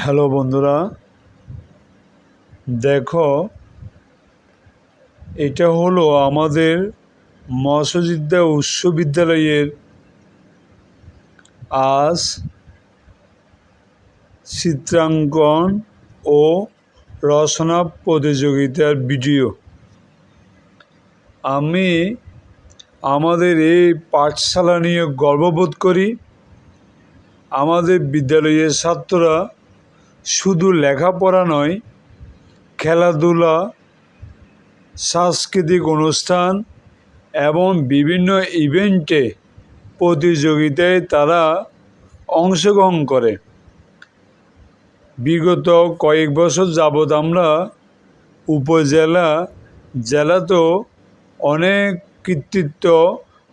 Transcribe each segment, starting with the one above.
Hello বন্ধুরা, দেখো এটা হলো আমাদের মৎস্যবিদ্যা উচ্চ বিদ্যালয়ের আজ চিত্রাঙ্কন ও রচনা প্রতিযোগিতার ভিডিও। আমি আমাদের এই পাঠশালা নিয়ে গর্ববোধ করি। আমাদের বিদ্যালয়ের ছাত্ররা শুধু লেখাপড়া নয়, খেলাধুলা, সাংস্কৃতিক অনুষ্ঠান এবং বিভিন্ন ইভেন্টে প্রতিযোগিতায় তারা অংশগ্রহণ করে। বিগত কয়েক বছর যাবৎ আমরা উপজেলা, জেলাতেও অনেক কৃতিত্ব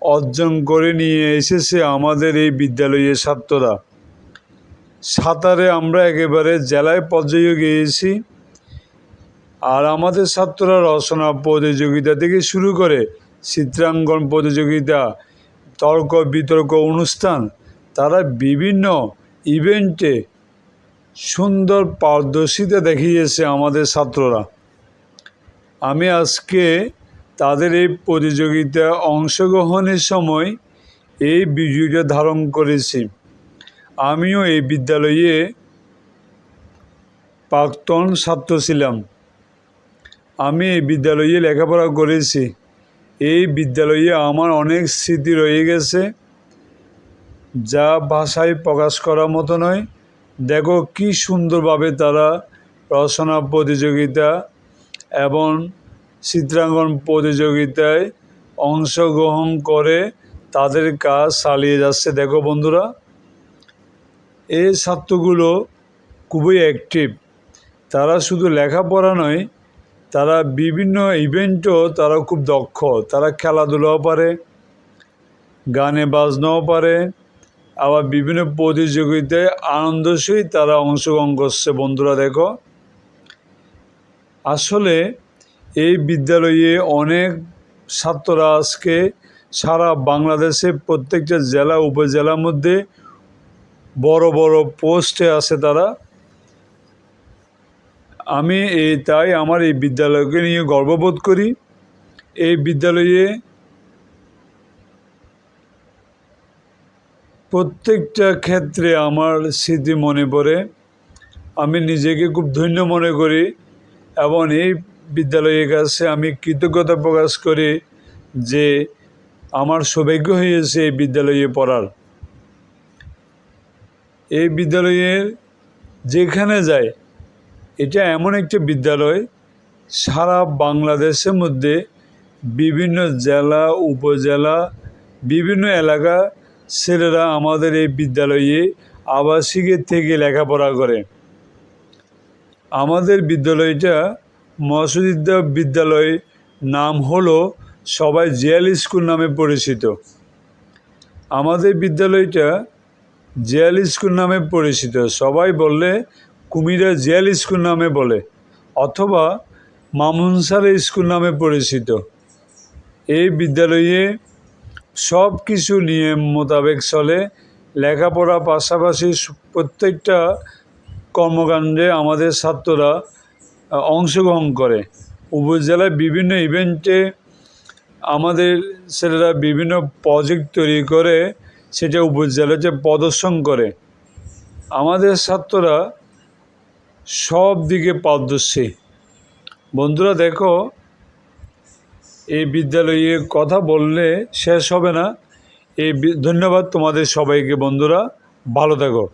অর্জন করে নিয়ে এসেছে আমাদের এই বিদ্যালয়ের ছাত্ররা। সাঁতারে আমরা একেবারে জেলায় পর্যায়ে গিয়েছি। আর আমাদের ছাত্ররা রচনা প্রতিযোগিতা থেকে শুরু করে চিত্রাঙ্কন প্রতিযোগিতা, তর্ক বিতর্ক অনুষ্ঠান, তারা বিভিন্ন ইভেন্টে সুন্দর পারদর্শিতা দেখিয়েছে আমাদের ছাত্ররা। আমি আজকে তাদের এই প্রতিযোগিতায় অংশগ্রহণের সময় এই ভিডিওটা ধারণ করেছি। আমিও এই বিদ্যালয়ে প্রাক্তন ছাত্র ছিলাম। আমি এই বিদ্যালয়ে লেখাপড়া করেছি। এই বিদ্যালয়ে আমার অনেক স্মৃতি রয়ে গেছে, যা ভাষায় প্রকাশ করার মতো নয়। দেখো কি সুন্দরভাবে তারা রচনা প্রতিযোগিতা এবং চিত্রাঙ্কন প্রতিযোগিতায় অংশগ্রহণ করে তাদের কাজ চালিয়ে যাচ্ছে। দেখো বন্ধুরা, এই ছাত্রগুলো খুবই অ্যাক্টিভ। তারা শুধু লেখাপড়া নয়, তারা বিভিন্ন ইভেন্টও তারা খুব দক্ষ। তারা খেলাধুলাও পারে, গানে বাজনাও পারে, আবার বিভিন্ন প্রতিযোগিতায় আনন্দের সহিত তারা অংশগ্রহণ করছে। বন্ধুরা দেখো, আসলে এই বিদ্যালয়ে অনেক ছাত্ররা আজকে সারা বাংলাদেশে প্রত্যেকটা জেলা উপজেলার মধ্যে বড় বড় পোস্টে আছে তারা। আমি তাই আমার এই বিদ্যালয়কে নিয়ে গর্ববোধ করি। এই বিদ্যালয়ে প্রত্যেকটা ক্ষেত্রে আমার স্মৃতি মনে পড়ে। আমি নিজেকে খুব ধন্য মনে করি এবং এই বিদ্যালয়ের কাছে আমি কৃতজ্ঞতা প্রকাশ করি যে আমার সৌভাগ্য হয়েছে এই বিদ্যালয়ে পড়ার। এই বিদ্যালয়ের যেখানে যায়, এটা এমন একটি বিদ্যালয়, সারা বাংলাদেশের মধ্যে বিভিন্ন জেলা উপজেলা বিভিন্ন এলাকা ছেলেরা আমাদের এই বিদ্যালয়ে আবাসিকের থেকে লেখাপড়া করে। আমাদের বিদ্যালয়টা মৎস্যবিদ্যা বিদ্যালয় নাম হলো সবাই জেএল স্কুল নামে পরিচিত। আমাদের বিদ্যালয়টা জেএল স্কুল নামে পরিচিত। সবাই বললে কুমিরা জেএল স্কুল নামে বলে, অথবা মামুনসারে স্কুল নামে পরিচিত। এই বিদ্যালয়ে সব কিছু নিয়ম মোতাবেক চলে। লেখাপড়া পাশাপাশি প্রত্যেকটা কর্মকাণ্ডে আমাদের ছাত্ররা অংশগ্রহণ করে। উপজেলায় বিভিন্ন ইভেন্টে আমাদের ছেলেরা বিভিন্ন প্রজেক্ট তৈরি করে সেটা উপজেলাতে প্রদর্শন করে। আমাদের ছাত্ররা সব দিকে পারদর্শী। বন্ধুরা দেখো, এই বিদ্যালয়ে কথা বললে শেষ হবে না। ধন্যবাদ তোমাদের সবাইকে। বন্ধুরা ভালো থাকো।